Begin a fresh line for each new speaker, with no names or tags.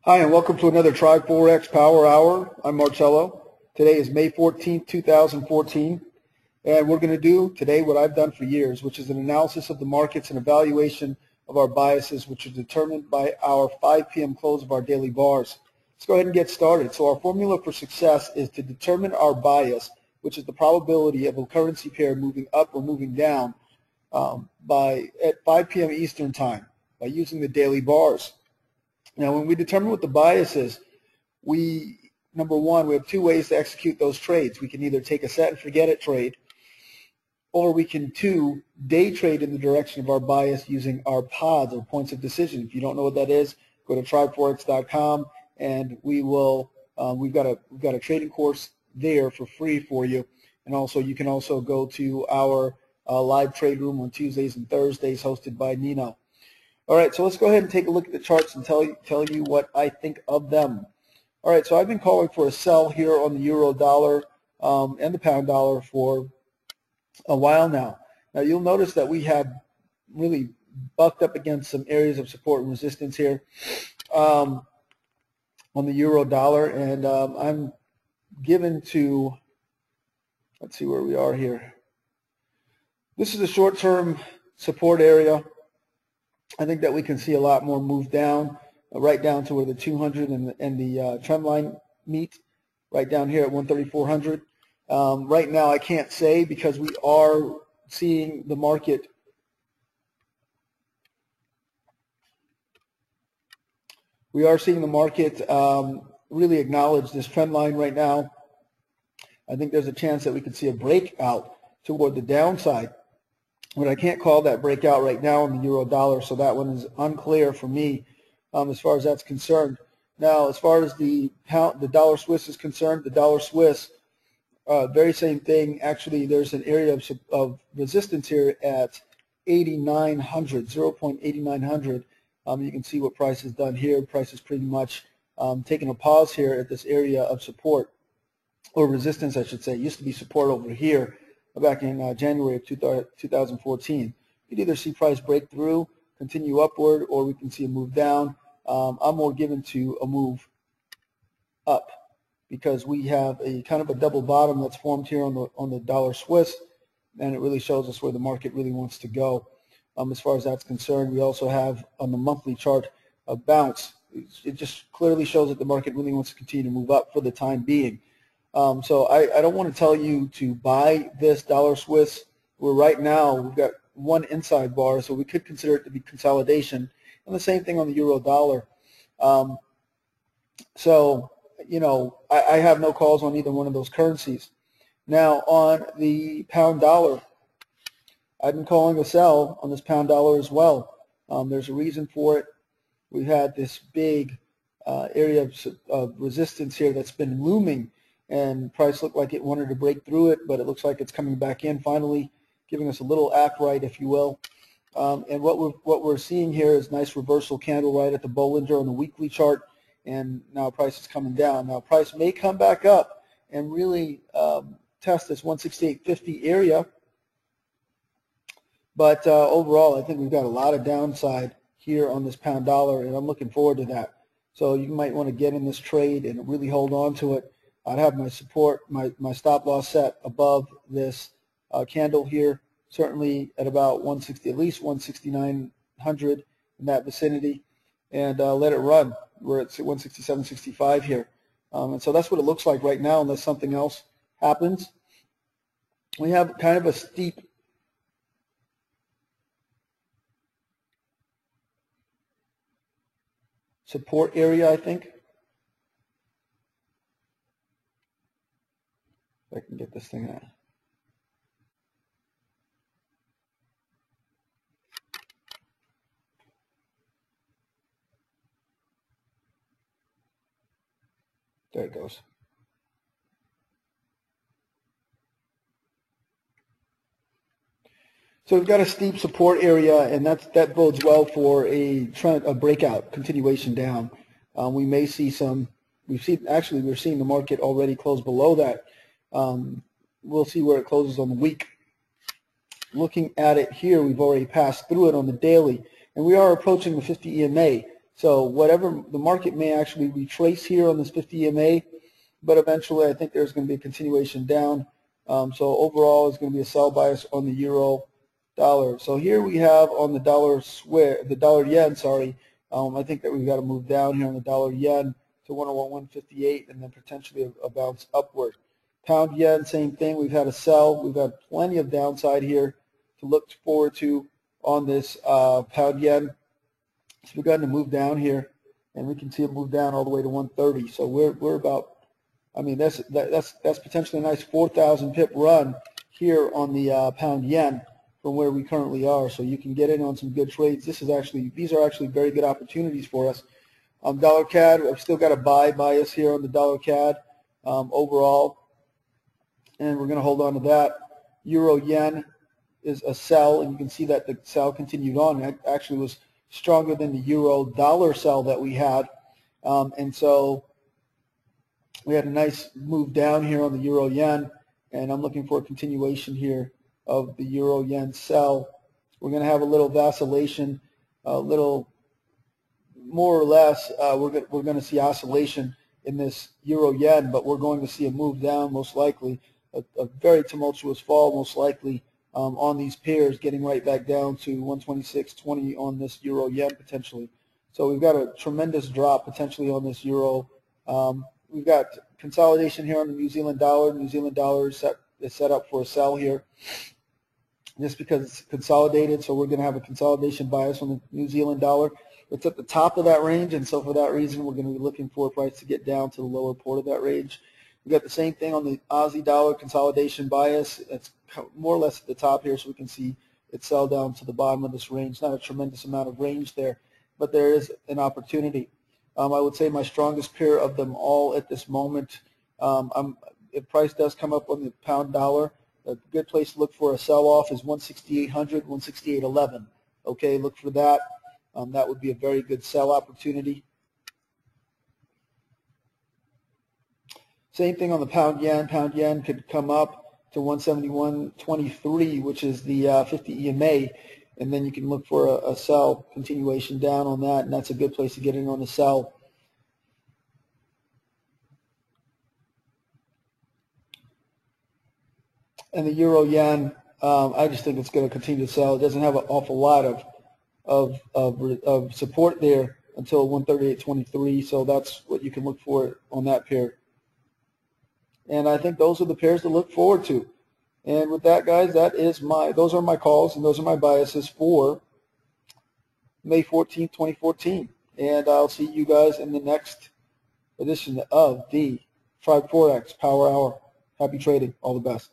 Hi, and welcome to another Tri4X Power Hour. I'm Marcello. Today is May 14th, 2014, and we're going to do today what I've done for years, which is an analysis of the markets and evaluation of our biases, which are determined by our 5 p.m. close of our daily bars. Let's go ahead and get started. So our formula for success is to determine our bias, which is the probability of a currency pair moving up or moving down at 5 p.m. Eastern Time by using the daily bars. Now, when we determine what the bias is, number one, we have two ways to execute those trades. We can either take a set and forget it trade, or we can day trade in the direction of our bias using our pods, or points of decision. If you don't know what that is, go to tri4x.com, and we've got a trading course there for free for you. And also, you can also go to our live trade room on Tuesdays and Thursdays, hosted by Nino. All right, so let's go ahead and take a look at the charts and tell you what I think of them. All right, so I've been calling for a sell here on the euro dollar and the pound dollar for a while now. Now, you'll notice that we have really bucked up against some areas of support and resistance here on the euro dollar, and I'm given to, let's see where we are here. This is a short-term support area. I think that we can see a lot more move down, right down to where the 200 and the trend line meet, right down here at 13400. Right now, I can't say because we are seeing the market really acknowledge this trend line right now. I think there's a chance that we could see a breakout toward the downside. But I can't call that breakout right now on the euro dollar, so that one is unclear for me as far as that's concerned. Now, as far as the dollar Swiss is concerned, the dollar Swiss, very same thing. Actually, there's an area of resistance here at 8,900, 0.8900. You can see what price has done here. Price is pretty much taking a pause here at this area of support, or resistance, I should say. It used to be support over here back in January of 2014. You could either see price break through, continue upward, or we can see a move down. I'm more given to a move up because we have a kind of a double bottom that's formed here on the dollar Swiss, and it really shows us where the market really wants to go. As far as that's concerned, we also have on the monthly chart a bounce. It just clearly shows that the market really wants to continue to move up for the time being. So I don't want to tell you to buy this dollar Swiss. Right now we've got one inside bar, so we could consider it to be consolidation. And the same thing on the euro dollar. So, you know, I have no calls on either one of those currencies. Now, on the pound dollar, I've been calling a sell on this pound dollar as well. There's a reason for it. We had this big area of resistance here that's been looming, and price looked like it wanted to break through it, but it looks like it's coming back in finally, giving us a little act right, if you will. And what we're seeing here is nice reversal candle right at the Bollinger on the weekly chart, and now price is coming down. Now price may come back up and really test this 168.50 area, but overall I think we've got a lot of downside here on this pound dollar, and I'm looking forward to that. So you might want to get in this trade and really hold on to it. I'd have my support, my stop loss set above this candle here, certainly at about 160, at least 16900 in that vicinity, and let it run. We're at 167.65 here, and so that's what it looks like right now, unless something else happens. We have kind of a steep support area, I think. If I can get this thing out. There it goes. So we've got a steep support area, and that bodes well for a breakout, continuation down. We may see some. We're seeing the market already close below that. We'll see where it closes on the week. Looking at it here, we've already passed through it on the daily, and we are approaching the 50 EMA. So whatever, the market may actually retrace here on this 50 EMA, but eventually I think there's going to be a continuation down. So overall, it's going to be a sell bias on the euro dollar. So here we have on the dollar yen, sorry. I think that we've got to move down here on the dollar yen to 101.158 and then potentially a bounce upward. Pound yen, same thing. We've had a sell. We've got plenty of downside here to look forward to on this pound yen. So we're going to move down here, and we can see it move down all the way to 130. So we're about, I mean, that's potentially a nice 4,000 pip run here on the pound yen from where we currently are. So you can get in on some good trades. These are actually very good opportunities for us. Dollar CAD, I've still got a buy bias here on the dollar CAD overall, and we're going to hold on to that. Euro yen is a sell, and you can see that the sell continued on. It actually was stronger than the euro dollar sell that we had, and so we had a nice move down here on the euro yen, and I'm looking for a continuation here of the euro yen sell. We're going to have a little vacillation, a little more or less. We're going to see oscillation in this euro yen, but we're going to see a move down most likely, a very tumultuous fall most likely on these pairs, getting right back down to 126.20 on this euro yen potentially. So we've got a tremendous drop potentially on this euro. We've got consolidation here on the New Zealand dollar. New Zealand dollar is set up for a sell here just because it's consolidated. So we're going to have a consolidation bias on the New Zealand dollar. It's at the top of that range, and so for that reason, we're going to be looking for a price to get down to the lower part of that range. We've got the same thing on the Aussie dollar consolidation bias. It's more or less at the top here, so we can see it sell down to the bottom of this range. Not a tremendous amount of range there, but there is an opportunity. I would say my strongest pair of them all at this moment. If price does come up on the pound dollar, a good place to look for a sell-off is 168.00, 168.11. Okay, look for that. That would be a very good sell opportunity. Same thing on the pound yen. Pound yen could come up to 171.23, which is the 50 EMA, and then you can look for a sell continuation down on that, and that's a good place to get in on the sell. And the euro yen, I just think it's going to continue to sell. It doesn't have an awful lot of support there until 138.23, so that's what you can look for on that pair. And I think those are the pairs to look forward to. And with that, guys, those are my calls and those are my biases for May 14th, 2014. And I'll see you guys in the next edition of the Friday Forex Power Hour. Happy trading. All the best.